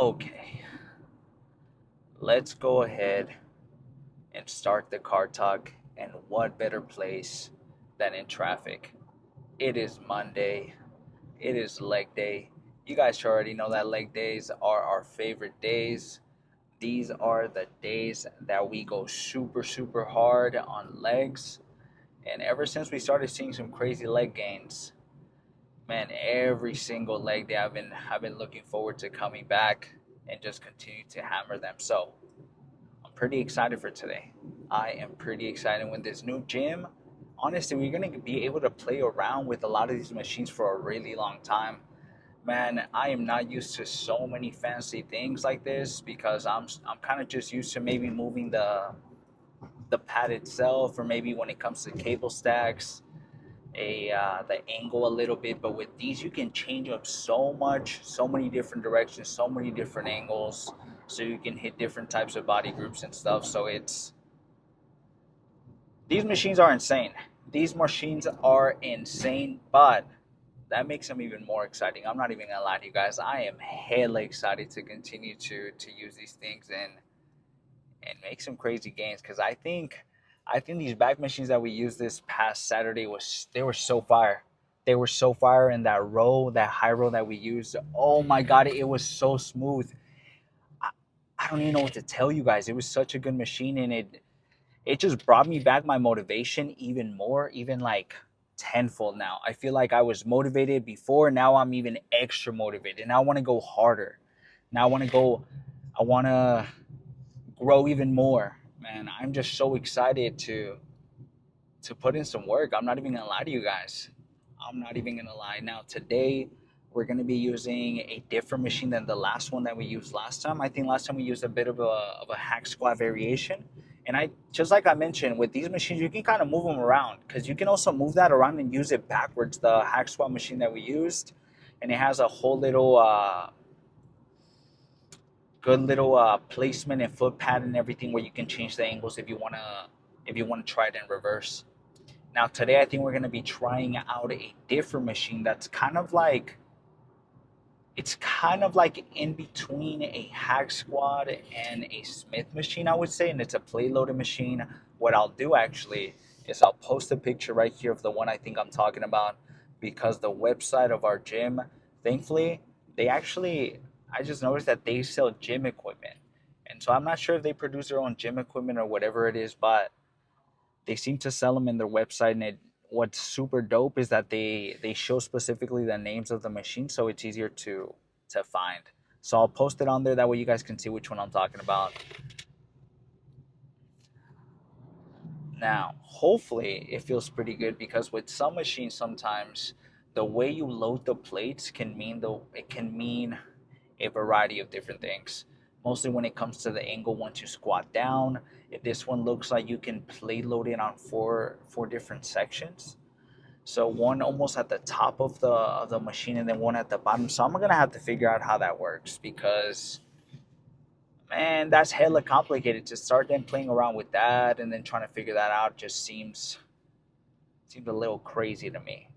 Okay, let's go ahead and start the car talk. And what better place than in traffic? It is Monday. It is leg day. You guys already know that leg days are our favorite days. These are the days that we go super, super hard on legs. And ever since we started seeing some crazy leg gains, man, every single leg day I've been looking forward to coming back and just continue to hammer them. So I'm pretty excited for today. I am pretty excited with this new gym. Honestly, we're gonna be able to play around with a lot of these machines for a really long time. Man, I am not used to so many fancy things like this because I'm kind of just used to maybe moving the pad itself, or maybe when it comes to cable stacks, the angle a little bit. But with these, you can change up so much, so many different directions, so many different angles, so you can hit different types of body groups and stuff. So it's these machines are insane. These machines are insane, but that makes them even more exciting. I'm not even gonna lie to you guys. I am hella excited to continue to use these things and make some crazy gains because I think these back machines that we used this past Saturday was they were so fire. They were so fire, and that high row that we used. Oh my god, it was so smooth. I, I don't even know what to tell you guys. It was such a good machine, and it just brought me back my motivation even more, even like tenfold now. I feel like I was motivated before. Now I'm even extra motivated. Now I want to go harder. Now I want to grow even more. Man, I'm just so excited to put in some work. I'm not even gonna lie to you guys. I'm not even gonna lie. Now today we're gonna be using a different machine than the last one that we used last time. I think last time we used a bit of a hack squat variation. And I just like I mentioned with these machines, you can kind of move them around because you can also move that around and use it backwards. The hack squat machine that we used, and it has a whole little good little placement and foot pad and everything where you can change the angles if you wanna try it in reverse. Now today I think we're gonna be trying out a different machine that's kind of like in between a hack squat and a Smith machine, I would say, and it's a plate loaded machine. What I'll do actually is I'll post a picture right here of the one I think I'm talking about because the website of our gym, thankfully, they actually I just noticed that they sell gym equipment. And so I'm not sure if they produce their own gym equipment or whatever it is, but they seem to sell them in their website, and what's super dope is that they show specifically the names of the machine so it's easier to find. So I'll post it on there, that way you guys can see which one I'm talking about. Now hopefully it feels pretty good because with some machines sometimes the way you load the plates can mean a variety of different things, mostly when it comes to the angle once you squat down. If this one looks like you can plate load it on four different sections, so one almost at the top of the machine and then one at the bottom. So I'm gonna have to figure out how that works because man, that's hella complicated to start then playing around with that and then trying to figure that out. Just seems a little crazy to me.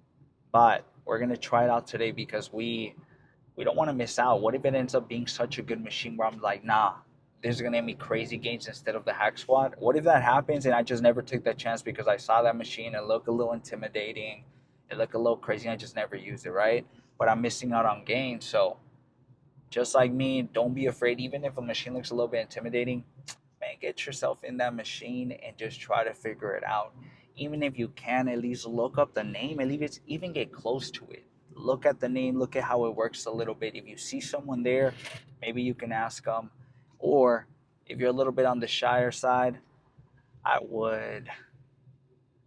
But we're gonna try it out today because we don't want to miss out. What if it ends up being such a good machine where I'm like, nah, this is gonna give me crazy gains instead of the hack squat? What if that happens and I just never took that chance because I saw that machine, it looked a little intimidating, it looked a little crazy, and I just never used it, right? But I'm missing out on gains. So just like me, don't be afraid. Even if a machine looks a little bit intimidating, man, get yourself in that machine and just try to figure it out. Even if you can, at least look up the name, at least even get close to it. Look at the name, look at how it works a little bit. If you see someone there, maybe you can ask them. Or if you're a little bit on the shyer side, I would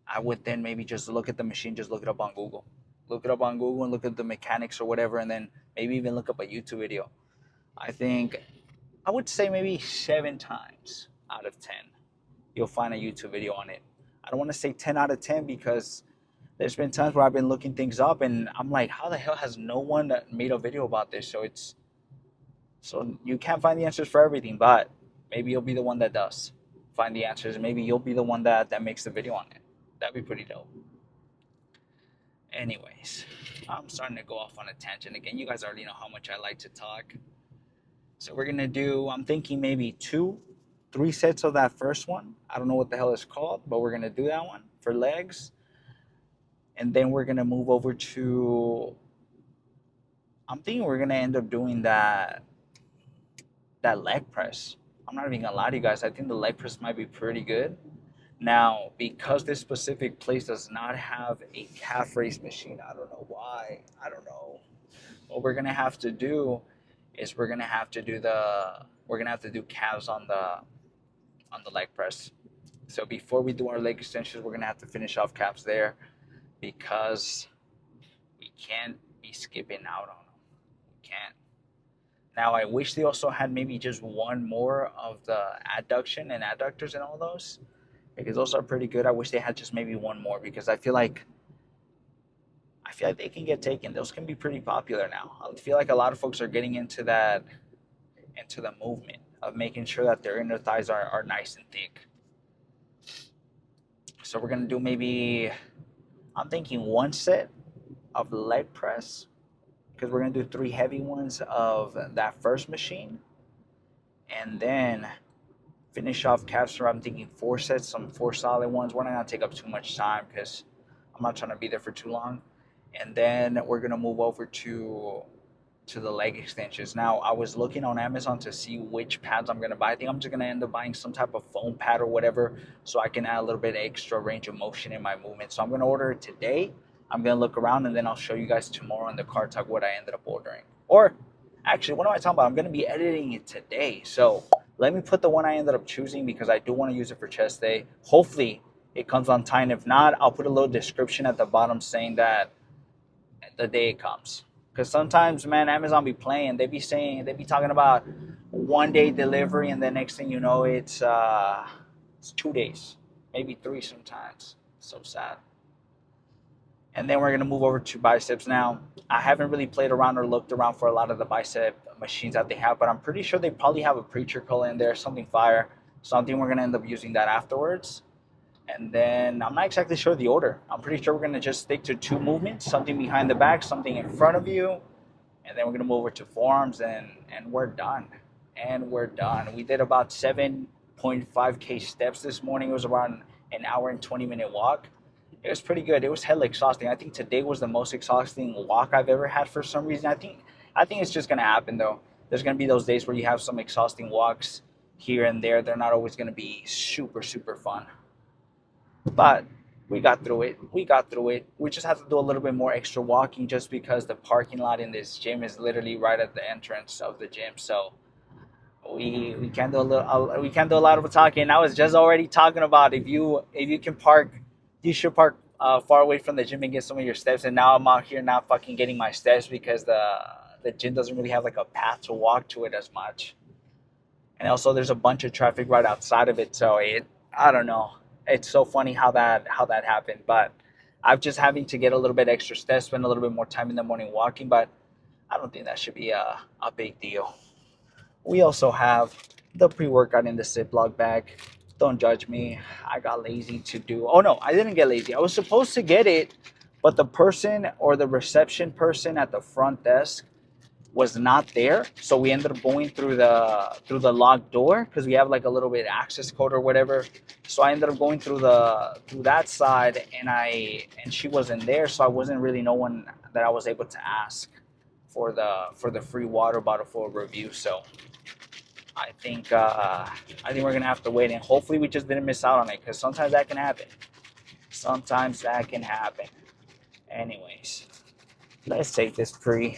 I would then maybe just look at the machine, just look it up on Google. Look it up on Google and look at the mechanics or whatever, and then maybe even look up a YouTube video. I think I would say maybe 7 times out of 10, you'll find a YouTube video on it. I don't want to say 10 out of 10 because there's been times where I've been looking things up and I'm like, how the hell has no one made a video about this? So you can't find the answers for everything, but maybe you'll be the one that does find the answers, and maybe you'll be the one that makes the video on it. That'd be pretty dope. Anyways, I'm starting to go off on a tangent again. You guys already know how much I like to talk. So we're gonna do, I'm thinking maybe 3 sets of that first one. I don't know what the hell it's called, but we're gonna do that one for legs. And then we're gonna move over to, I'm thinking we're gonna end up doing that leg press. I'm not even gonna lie to you guys. I think the leg press might be pretty good. Now, because this specific place does not have a calf raise machine, I don't know why. I don't know. What we're gonna have to do is we're gonna have to do calves on the leg press. So before we do our leg extensions, we're gonna have to finish off calves there because we can't be skipping out on them. We can't. Now I wish they also had maybe just one more of the adduction and adductors and all those because those are pretty good. I wish they had just maybe one more because I feel like they can get taken. Those can be pretty popular now. I feel like a lot of folks are getting into the movement of making sure that their inner thighs are nice and thick. So we're gonna do maybe, I'm thinking 1 set of leg press because we're gonna do 3 heavy ones of that first machine, and then finish off calves. So I'm thinking 4 sets, some 4 solid ones. We're not gonna take up too much time because I'm not trying to be there for too long. And then we're gonna move over to the leg extensions. Now, I was looking on Amazon to see which pads I'm gonna buy. I think I'm just gonna end up buying some type of foam pad or whatever, so I can add a little bit extra range of motion in my movement. So I'm gonna order it today. I'm gonna look around and then I'll show you guys tomorrow in the car talk what I ended up ordering. Or actually, what am I talking about? I'm gonna be editing it today. So let me put the one I ended up choosing because I do want to use it for chest day. Hopefully it comes on time. If not, I'll put a little description at the bottom saying that the day it comes. Because sometimes, man, Amazon be playing. They be talking about 1 day delivery, and the next thing you know, it's 2 days, maybe 3 sometimes. So sad. And then we're gonna move over to biceps now. I haven't really played around or looked around for a lot of the bicep machines that they have, but I'm pretty sure they probably have a preacher call in there, something fire. So I think we're gonna end up using that afterwards. And then I'm not exactly sure the order. I'm pretty sure we're gonna just stick to 2 movements, something behind the back, something in front of you, and then we're gonna move over to forearms, and we're done. And we're done. We did about 7.5K steps this morning. It was around an hour and 20-minute walk. It was pretty good. It was hella exhausting. I think today was the most exhausting walk I've ever had for some reason. I think it's just gonna happen though. There's gonna be those days where you have some exhausting walks here and there. They're not always gonna be super, super fun. But we got through it. We got through it. We just have to do a little bit more extra walking just because the parking lot in this gym is literally right at the entrance of the gym. So we can do a lot of talking. I was just already talking about if you can park, you should park far away from the gym and get some of your steps. And now I'm out here not fucking getting my steps because the gym doesn't really have like a path to walk to it as much. And also there's a bunch of traffic right outside of it, so I don't know. It's so funny how that happened, but I'm just having to get a little bit extra steps, spend a little bit more time in the morning walking, but I don't think that should be a big deal. We also have the pre-workout in the Ziploc bag. Don't judge me. I got lazy to do. Oh no, I didn't get lazy. I was supposed to get it, but the person or the reception person at the front desk was not there, so we ended up going through the locked door because we have like a little bit access code or whatever. So I ended up going through that side, and she wasn't there, so I wasn't really no one that I was able to ask for the free water bottle for a review. So I think we're gonna have to wait, and hopefully we just didn't miss out on it because sometimes that can happen. Sometimes that can happen. Anyways, let's take this pre.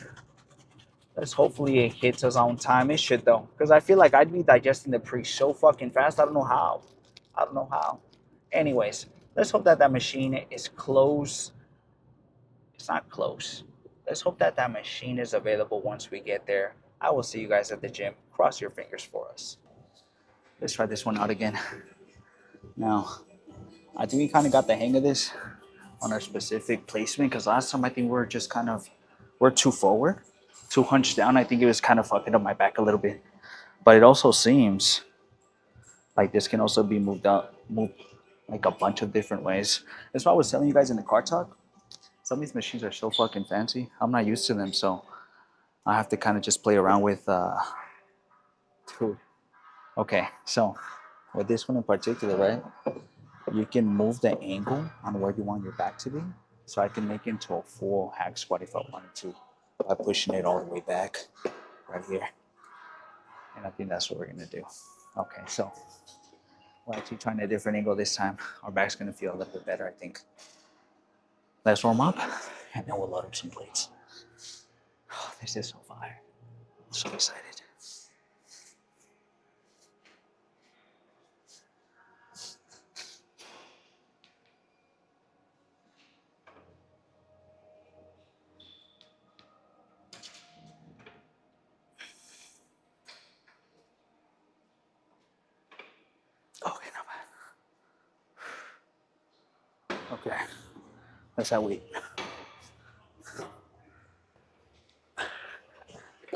Let's hopefully it hits us on time. It should though, because I feel like I'd be digesting the pre so fucking fast. I don't know how. I don't know how. Anyways, let's hope that machine is close. It's not close. Let's hope that machine is available once we get there. I will see you guys at the gym. Cross your fingers for us. Let's try this one out again. Now, I think we kind of got the hang of this on our specific placement because last time I think we're too forward, too hunched down. I think it was kind of fucking up my back a little bit. But it also seems like this can also be moved like a bunch of different ways. That's why I was telling you guys in the car talk. Some of these machines are so fucking fancy. I'm not used to them, so I have to kind of just play around with Dude. Okay, so with this one in particular, right? You can move the angle on where you want your back to be. So I can make it into a full hack squat if I wanted to by pushing it all the way back right here. And I think that's what we're gonna do. Okay, so we're actually trying a different angle this time. Our back's gonna feel a little bit better, I think. Let's warm up and then we'll load up some plates. Oh, this is so fire. I'm so excited. Okay, not bad. Okay, that's how we.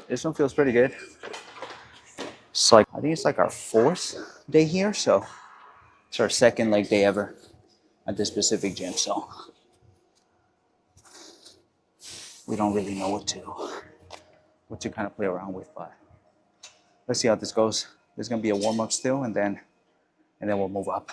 This one feels pretty good. It's like, I think it's like our fourth day here, so it's our second leg day ever at this specific gym, so we don't really know what to kind of play around with, but let's see how this goes. There's gonna be a warm up still, and then we'll move up.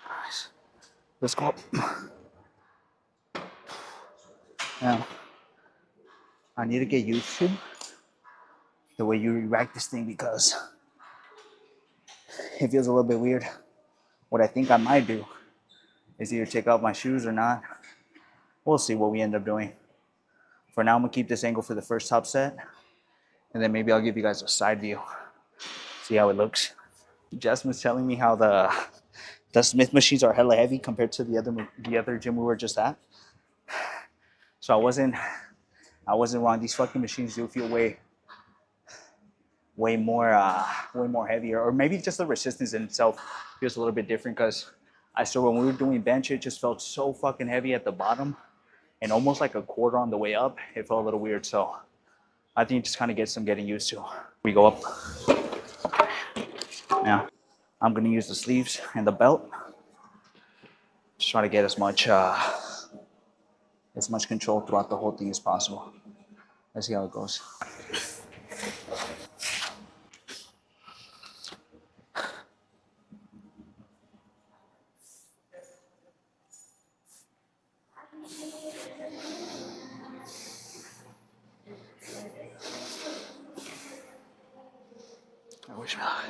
Nice. Let's go up. Now, I need to get used to the way you rack this thing because it feels a little bit weird. What I think I might do is either take off my shoes or not. We'll see what we end up doing. For now, I'm gonna keep this angle for the first top set, and then maybe I'll give you guys a side view, see how it looks. Jasmine's telling me how the Smith machines are hella heavy compared to the other gym we were just at. So I wasn't wrong. These fucking machines do feel way more heavier, or maybe just the resistance in itself feels a little bit different. Because I saw when we were doing bench, it just felt so fucking heavy at the bottom, and almost like a quarter on the way up. It felt a little weird. So I think just kind of get some getting used to. We go up. Now I'm gonna use the sleeves and the belt. Just try to get as much control throughout the whole thing as possible. Let's see how it goes. I wish me luck.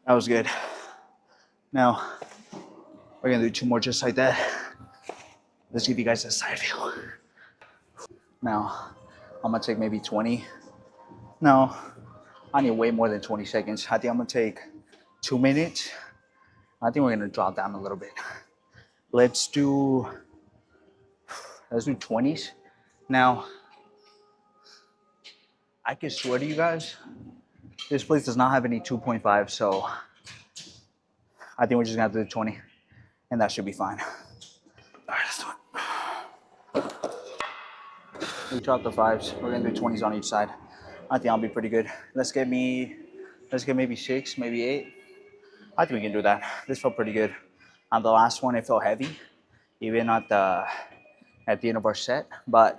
That was good. Now we're gonna do two more just like that. Let's give you guys a side view. Now I'm gonna take maybe 20. No, I need way more than 20 seconds. I think I'm gonna take 2 minutes. I think we're gonna drop down a little bit. Let's do 20s. Now, I can swear to you guys, this place does not have any 2.5, so I think we're just gonna have to do 20, and that should be fine. All right, let's do it. We dropped the fives. We're gonna do 20s on each side. I think I'll be pretty good. Let's get maybe 6, maybe 8. I think we can do that. This felt pretty good. On the last one, it felt heavy, even at the end of our set, but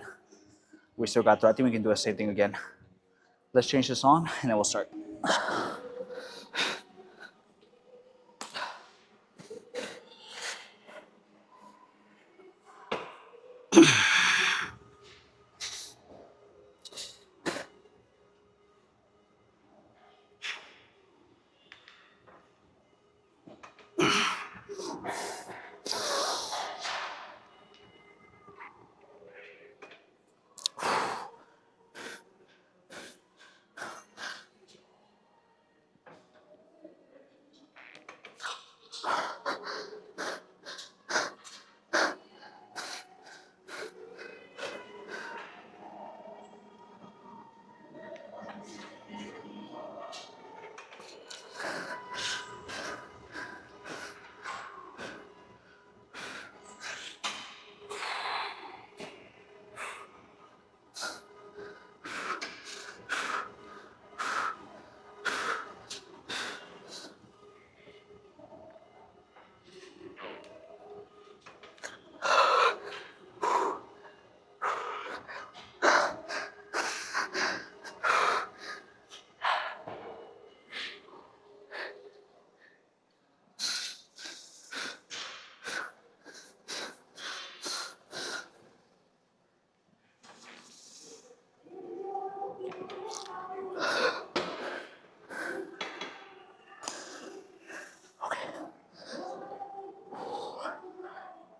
we still got through. I think we can do the same thing again. Let's change the song, and then we'll start.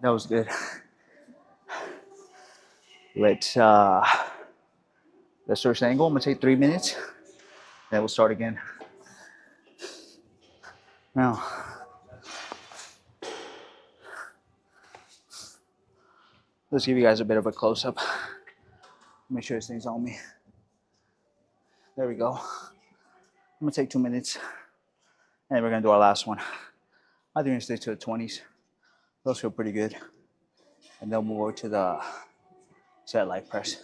That was good. Let's search angle. I'm gonna take 3 minutes, then we'll start again. Now, let's give you guys a bit of a close up. Make sure this thing's on me. There we go. I'm gonna take 2 minutes, and we're gonna do our last one. I think we're gonna stay to the 20s. Those feel pretty good. And then we'll move over to the set leg press.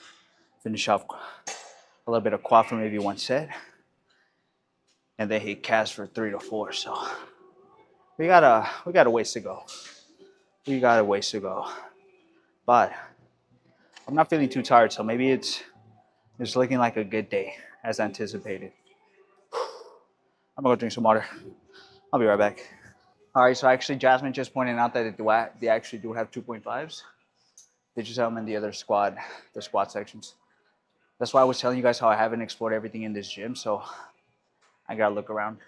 Finish off a little bit of quad for maybe one set. And then hit calves for 3 to 4. So we got a ways to go. We got a ways to go. But I'm not feeling too tired, so maybe it's looking like a good day as anticipated. I'm gonna go drink some water. I'll be right back. All right, so actually Jasmine just pointed out that they actually do have 2.5s. They just have them in the other squat sections. That's why I was telling you guys how I haven't explored everything in this gym, so I gotta look around.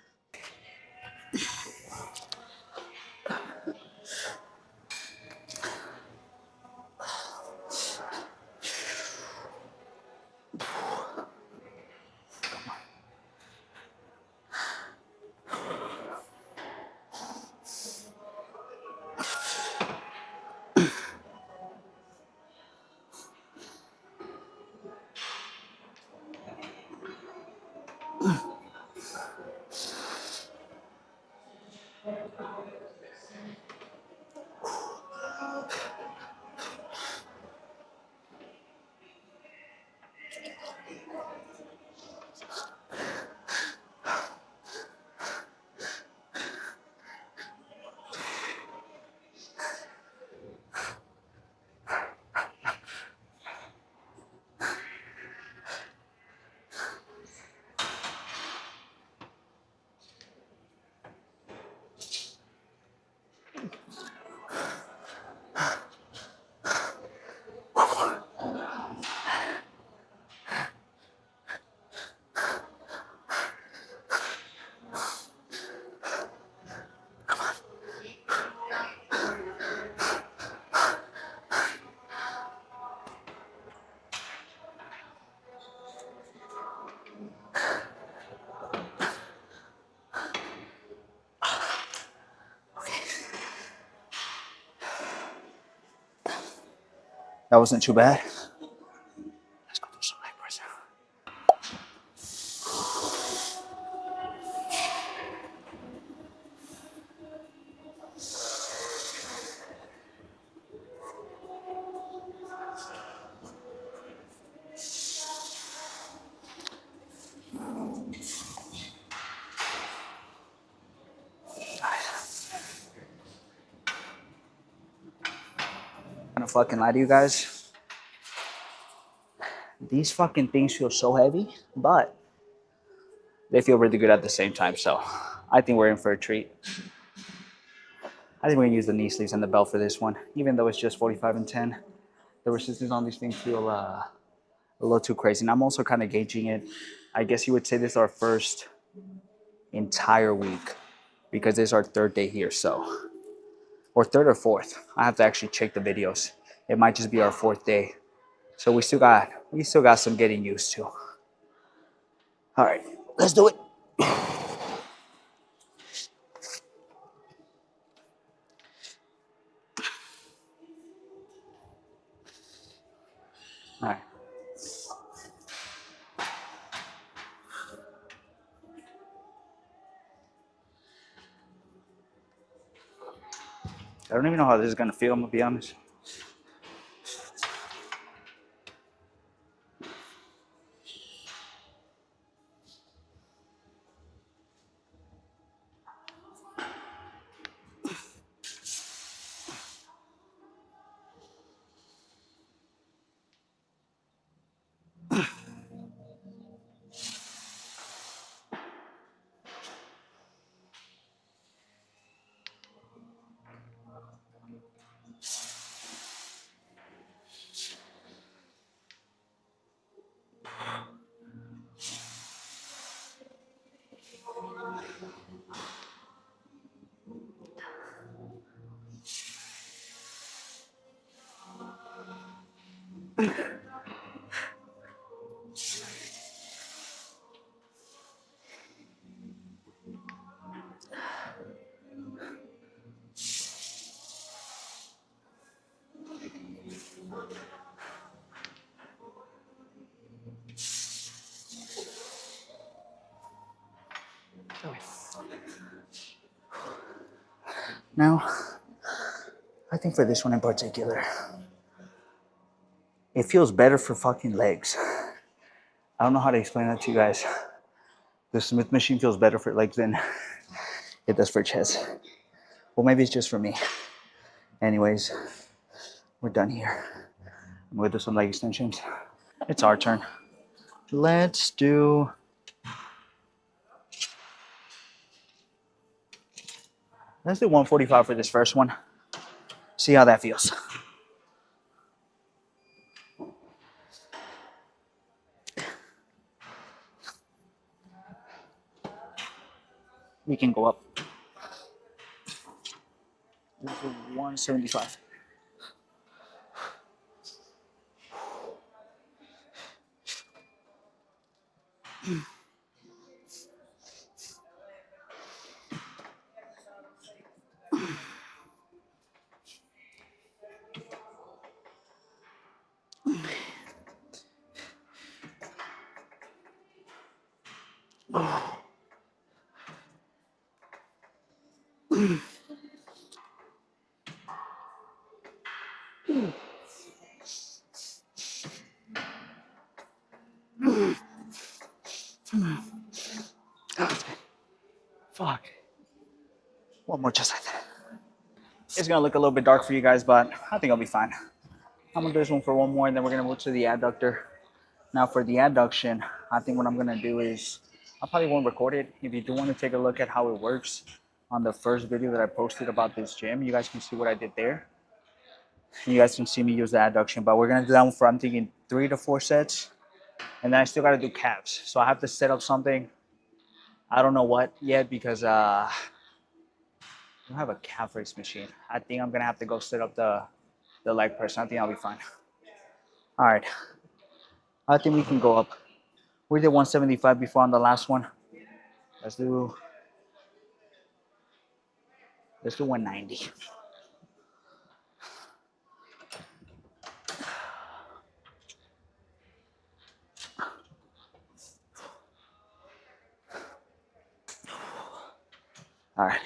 That wasn't too bad. Let's go do some leg press now. I'm gonna fucking lie to you guys. These fucking things feel so heavy, but they feel really good at the same time. So I think we're in for a treat. I think we're gonna use the knee sleeves and the belt for this one, even though it's just 45 and 10. The resistance on these things feel a little too crazy. And I'm also kind of gauging it. I guess you would say this is our first entire week because this is our third day here. So, or third or fourth. I have to actually check the videos. It might just be our fourth day. So we still got some getting used to. All right, let's do it. All right. I don't even know how this is gonna feel, I'm gonna be honest. Now, I think for this one in particular, it feels better for fucking legs. I don't know how to explain that to you guys. The Smith machine feels better for legs than it does for chest. Well, maybe it's just for me. Anyways, we're done here. I'm gonna do some leg extensions. It's our turn. Let's do let's do 145 for this first one. See how that feels. We can go up. This is 175. Fuck. One more just like that. It's gonna look a little bit dark for you guys, but I think I'll be fine. I'm gonna do this one for one more, and then we're gonna move to the adductor. Now for the adduction, I think what I'm gonna do is, I probably won't record it. If you do want to take a look at how it works on the first video that I posted about this gym, you guys can see what I did there. You guys can see me use the adduction, but we're gonna do that one for, I'm thinking 3 to 4 sets. And then I still gotta do calves. So I have to set up something. I don't know what yet because I don't have a calf raise machine. I think I'm gonna have to go set up the leg press. I think I'll be fine. All right. I think we can go up. We did 175 before on the last one. Let's do 190. All right.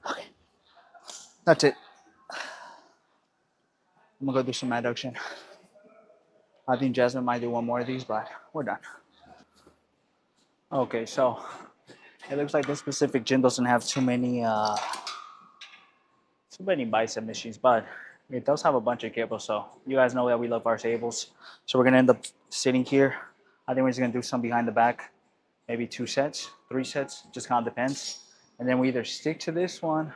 Okay. That's it. I'm gonna go do some adduction. I think Jasmine might do one more of these, but we're done. Okay, so it looks like this specific gym doesn't have too many bicep machines, but it does have a bunch of cables. So you guys know that we love our tables. So we're gonna end up sitting here. I think we're just gonna do some behind the back, maybe 2 sets, 3 sets, just kind of depends. And then we either stick to this one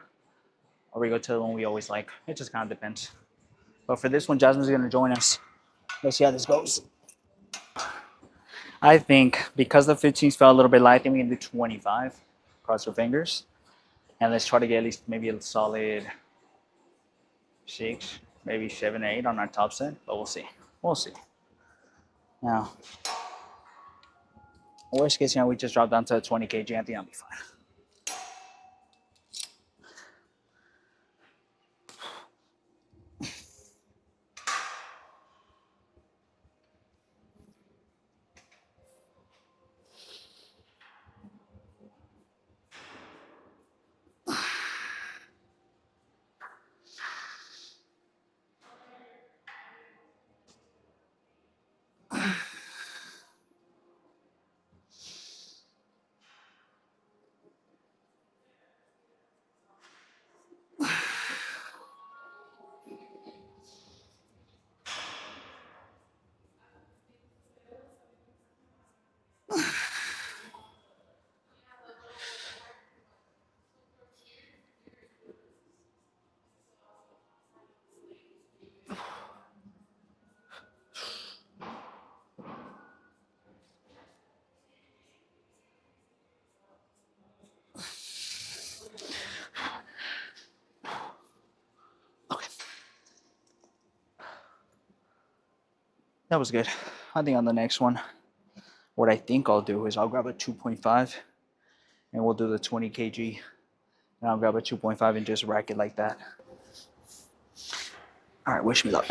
or we go to the one we always like. It just kind of depends. But for this one, Jasmine's gonna join us. Let's see how this goes. I think because the 15s fell a little bit light, I think we can do 25. Cross your fingers. And let's try to get at least maybe a solid 6, maybe 7, 8 on our top set. But we'll see. We'll see. Now, worst case scenario, we just drop down to 20 kg. I think I'll be fine. Okay. That was good. I think on the next one, what I think I'll do is I'll grab a 2.5 and we'll do the 20 kg. And I'll grab a 2.5 and just rack it like that. All right, wish me luck.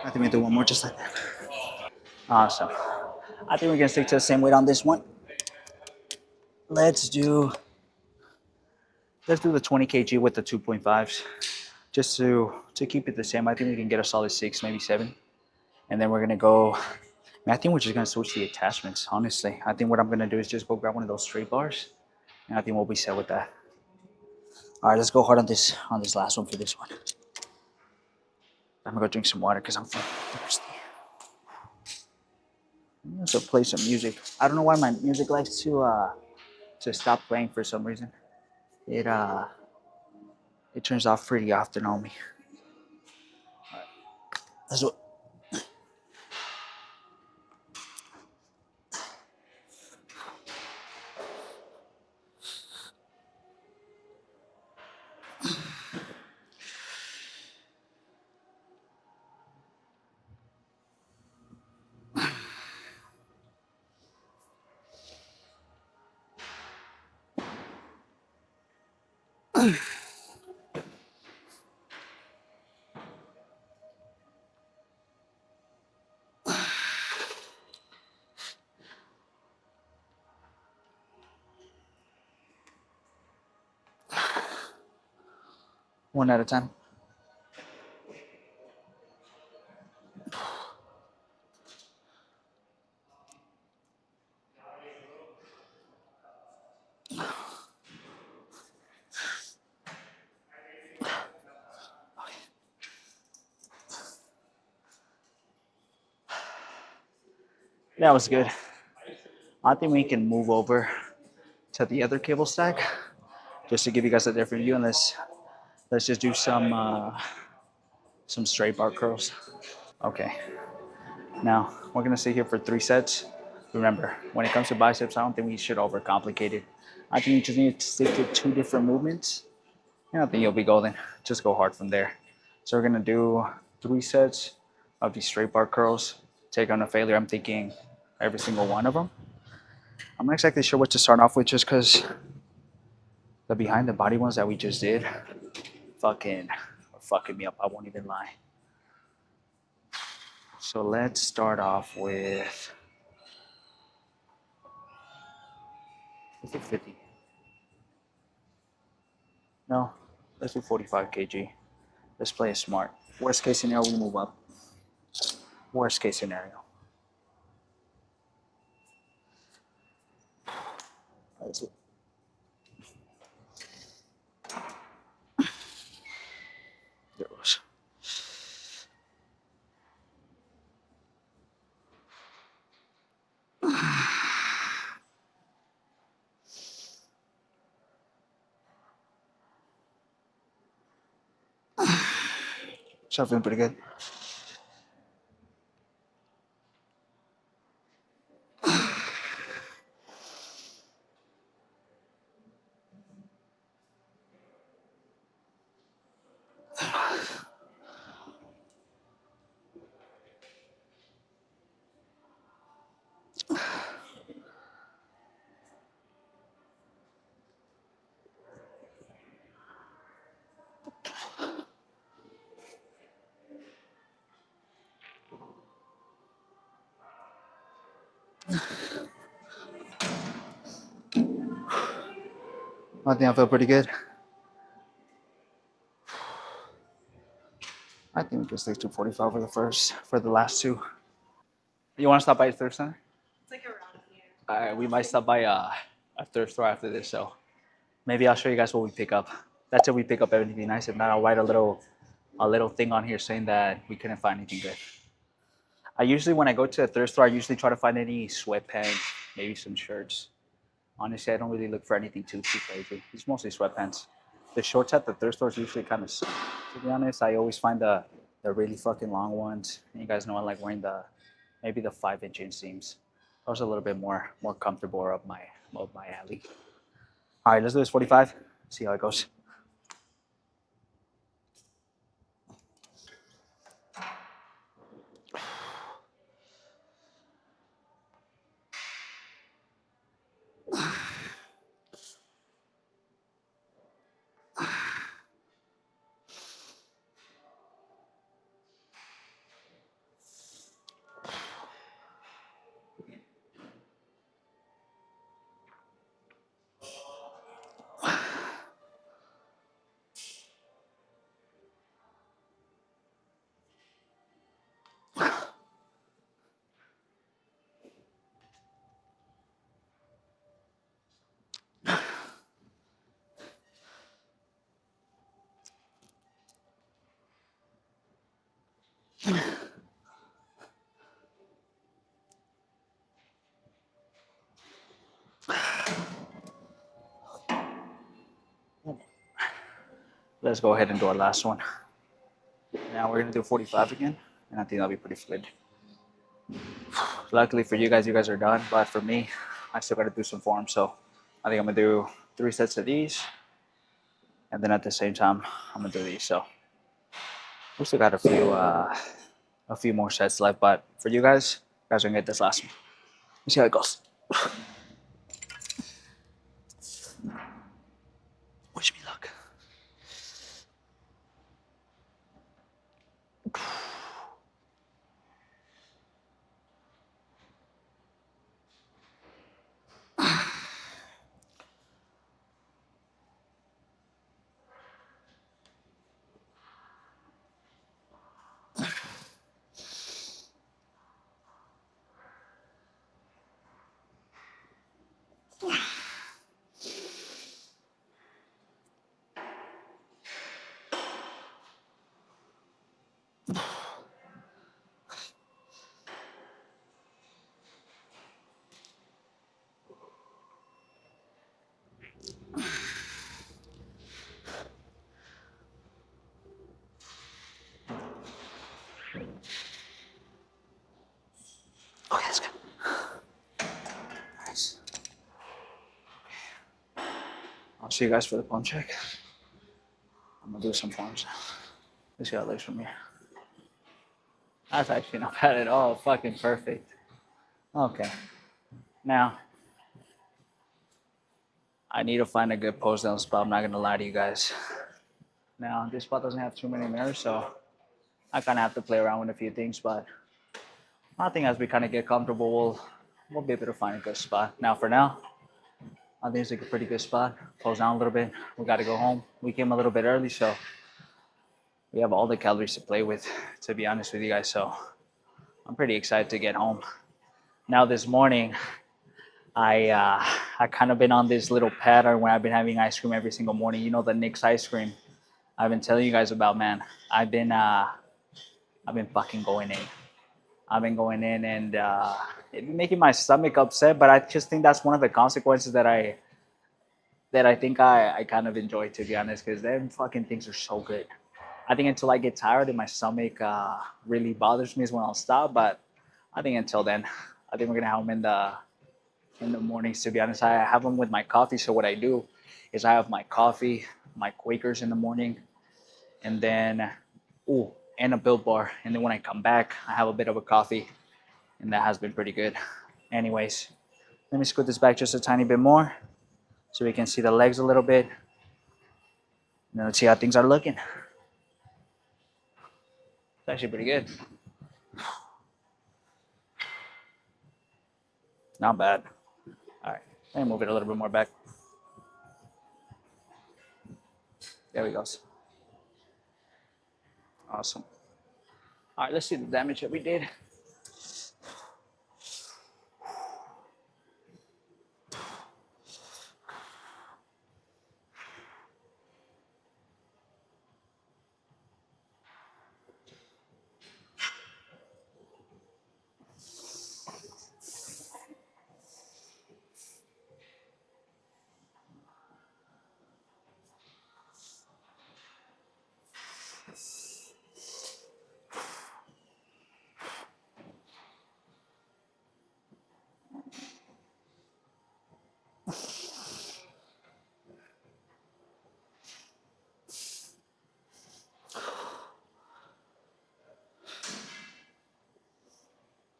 I think we do one more just like that. Awesome. I think we're gonna stick to the same weight on this one. Let's do the 20 kg with the 2.5s, just to keep it the same. I think we can get a solid 6, maybe 7, and then we're gonna go. I think we're just gonna switch the attachments. Honestly, I think what I'm gonna do is just go grab one of those straight bars, and I think we'll be set with that. All right, let's go hard on this last one for this one. I'm gonna go drink some water because I'm thirsty. I'm gonna play some music. I don't know why my music likes to stop playing for some reason. It uh it turns off pretty often on me. That's what. One at a time. That was good. I think we can move over to the other cable stack just to give you guys a different view, and let's just do some straight bar curls. Okay. Now we're gonna stay here for 3 sets. Remember, when it comes to biceps, I don't think we should overcomplicate it. I think you just need to stick to 2 different movements, and I think you'll be golden. Just go hard from there. So we're gonna do 3 sets of these straight bar curls. Take on a failure. I'm thinking every single one of them. I'm not exactly sure what to start off with, just because the behind the body ones that we just did, fucking me up. I won't even lie. So let's start off with, let's do 50. No, let's do 45 kg. Let's play it smart. Worst case scenario, we move up. Worst case scenario. Let's there it goes. Start feeling pretty good. I think I feel pretty good. I think we can stick to 45 for the last 2. You want to stop by the thrift center? It's like around here. We might stop by a thrift store after this, so maybe I'll show you guys what we pick up. That's if we pick up anything nice. If not, I'll write a little thing on here saying that we couldn't find anything good. I usually, when I go to a thrift store, I usually try to find any sweatpants, maybe some shirts. Honestly, I don't really look for anything too crazy. It's mostly sweatpants. The shorts at the thrift stores usually kind of suck. To be honest, I always find the really fucking long ones. And you guys know I like wearing maybe the 5-inch inseams. Those are a little bit more comfortable or up my alley. All right, let's do this 45. See how it goes. Let's go ahead and do our last one. Now we're gonna do 45 again, and I think that'll be pretty good. Luckily for you guys are done, but for me, I still gotta do some form. So I think I'm gonna do 3 sets of these, and then at the same time, I'm gonna do these. So we still got a few more sets left, but for you guys are gonna get this last one. Let's see how it goes. Wish me luck. see you guys for the pump check. I'm gonna do some pumps. Let's see how it looks from here. That's actually not bad at all. Fucking perfect. Okay. Now, I need to find a good pose down spot. I'm not gonna lie to you guys. Now, this spot doesn't have too many mirrors, so I kind of have to play around with a few things. But I think as we kind of get comfortable, we'll be able to find a good spot. Now, for now, I think it's like a pretty good spot. Pose down a little bit. We got to go home. We came a little bit early, so we have all the calories to play with, to be honest with you guys. So I'm pretty excited to get home. Now, this morning, I kind of been on this little pattern where I've been having ice cream every single morning. You know, the Nick's ice cream I've been telling you guys about, man. I've been fucking going in. I've been going in, and it's making my stomach upset. But I just think that's one of the consequences that I think I kind of enjoy, to be honest, because them fucking things are so good. I think until I get tired and my stomach really bothers me is when I'll stop. But I think until then, I think we're gonna have them in the mornings. To be honest, I have them with my coffee. So what I do is I have my coffee, my Quakers in the morning, and then and a Built Bar. And then when I come back, I have a bit of a coffee, and that has been pretty good. Anyways, let me scoot this back just a tiny bit more so we can see the legs a little bit. And then let's see how things are looking. It's actually pretty good. Not bad. All right, let me move it a little bit more back. There we go. Awesome. All right, let's see the damage that we did.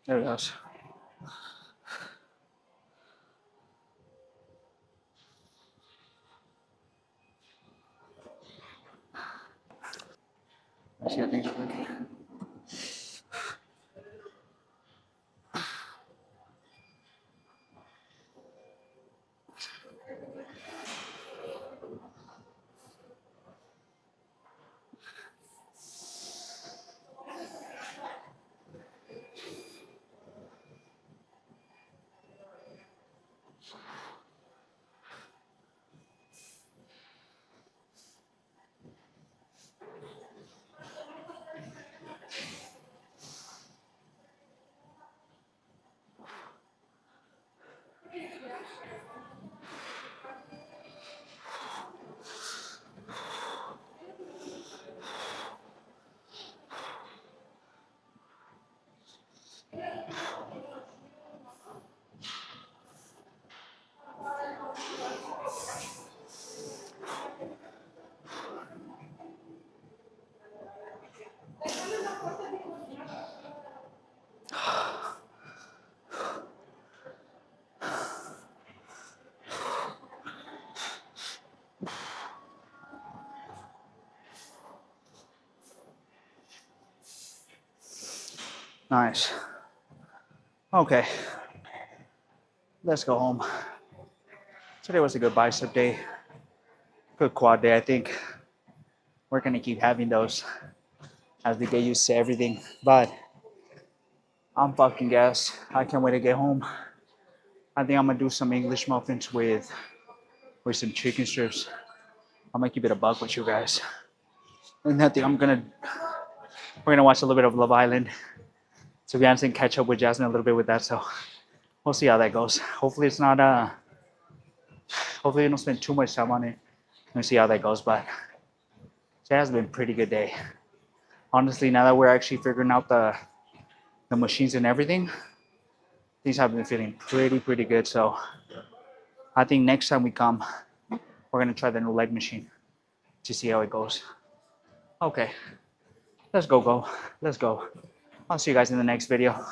There it goes. Let's see how things are looking. Nice. Okay. Let's go home. Today was a good bicep day. Good quad day, I think. We're gonna keep having those as we get used to everything. But I'm fucking gassed. I can't wait to get home. I think I'm gonna do some English muffins with some chicken strips. I'm gonna keep it a buck with you guys. And I think we're gonna watch a little bit of Love Island. To be honest, and catch up with Jasmine a little bit with that. So we'll see how that goes. Hopefully it's not hopefully we don't spend too much time on it. We'll see how that goes. But it has been a pretty good day. Honestly, now that we're actually figuring out the machines and everything, things have been feeling pretty good. So I think next time we come, we're gonna try the new leg machine to see how it goes. Okay, let's go. Let's go. I'll see you guys in the next video.